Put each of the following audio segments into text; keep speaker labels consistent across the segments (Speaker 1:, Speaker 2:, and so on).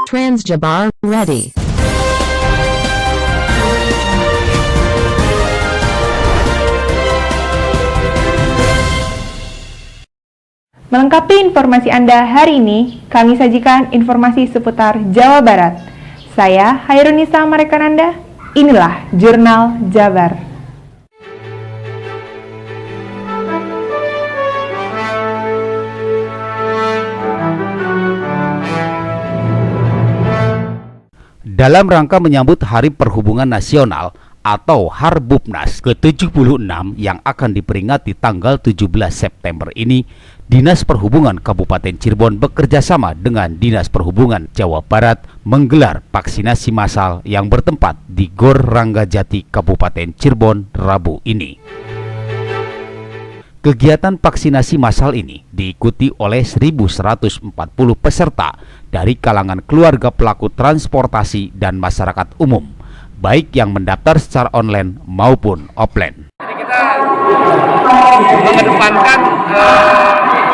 Speaker 1: Transjabar ready.
Speaker 2: Melengkapi informasi Anda hari ini, kami sajikan informasi seputar Jawa Barat. Saya Hairunisa Marekananda, inilah Jurnal Jabar.
Speaker 3: Dalam rangka menyambut Hari Perhubungan Nasional atau Harbupnas ke-76 yang akan diperingati tanggal 17 September ini, Dinas Perhubungan Kabupaten Cirebon bekerjasama dengan Dinas Perhubungan Jawa Barat menggelar vaksinasi massal yang bertempat di Gor Ranggajati Kabupaten Cirebon Rabu ini. Kegiatan vaksinasi massal ini diikuti oleh 1.140 peserta dari kalangan keluarga pelaku transportasi dan masyarakat umum, baik yang mendaftar secara online maupun offline.
Speaker 4: Jadi kita mengedepankan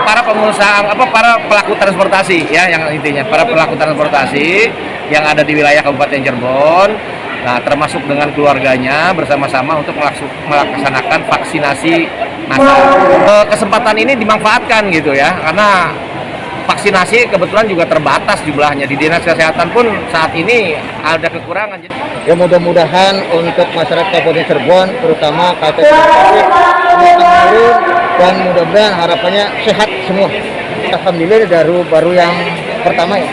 Speaker 4: para pengusaha, para pelaku transportasi ya, yang intinya para pelaku transportasi yang ada di wilayah Kabupaten Cirebon. Nah, termasuk dengan keluarganya bersama-sama untuk melaksanakan vaksinasi massal. Kesempatan ini dimanfaatkan gitu ya, karena vaksinasi kebetulan juga terbatas jumlahnya. Di Dinas Kesehatan pun saat ini ada kekurangan.
Speaker 5: Ya mudah-mudahan untuk masyarakat Kabupaten Cirebon, terutama KTP menurun, dan mudah-mudahan harapannya sehat semua. Alhamdulillah baru yang pertama ya.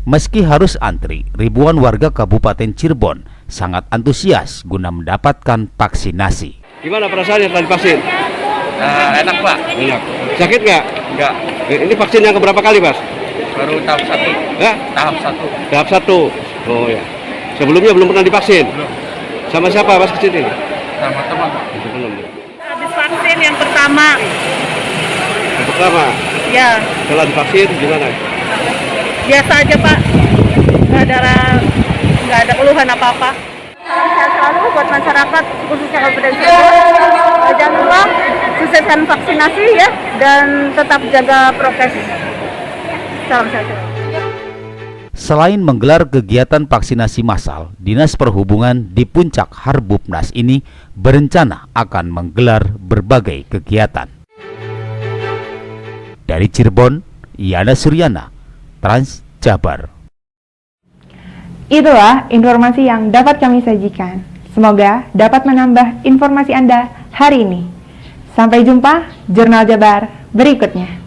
Speaker 3: Meski harus antri, ribuan warga Kabupaten Cirebon sangat antusias guna mendapatkan vaksinasi.
Speaker 6: Gimana perasaannya setelah divaksin?
Speaker 4: Enak Pak.
Speaker 6: Enak. Sakit nggak?
Speaker 4: Enggak.
Speaker 6: Ini vaksin yang keberapa kali, Mas?
Speaker 4: Baru tahap 1.
Speaker 6: Ya?
Speaker 4: Tahap 1.
Speaker 6: Tahap 1. Oh ya. Sebelumnya belum pernah divaksin?
Speaker 4: Belum.
Speaker 6: Sama siapa Mas kesini?
Speaker 4: Sama teman.
Speaker 6: Belum.
Speaker 7: Habis vaksin yang pertama.
Speaker 6: Yang pertama?
Speaker 7: Ya,
Speaker 6: Setelah divaksin gimana?
Speaker 7: biasa aja Pak. Nggak ada keluhan apa-apa. Salam sehat selalu buat masyarakat, khususnya Kabupaten Cirebon. Jangan lupa sukseskan vaksinasi ya, dan tetap jaga prokes. Salam sehat selalu.
Speaker 3: Selain menggelar kegiatan vaksinasi massal, Dinas Perhubungan di puncak Harbupnas ini berencana akan menggelar berbagai kegiatan. Dari Cirebon, Yana Suryana, Transjabar.
Speaker 2: Itulah informasi yang dapat kami sajikan. Semoga dapat menambah informasi Anda hari ini. Sampai jumpa Jurnal Jabar berikutnya.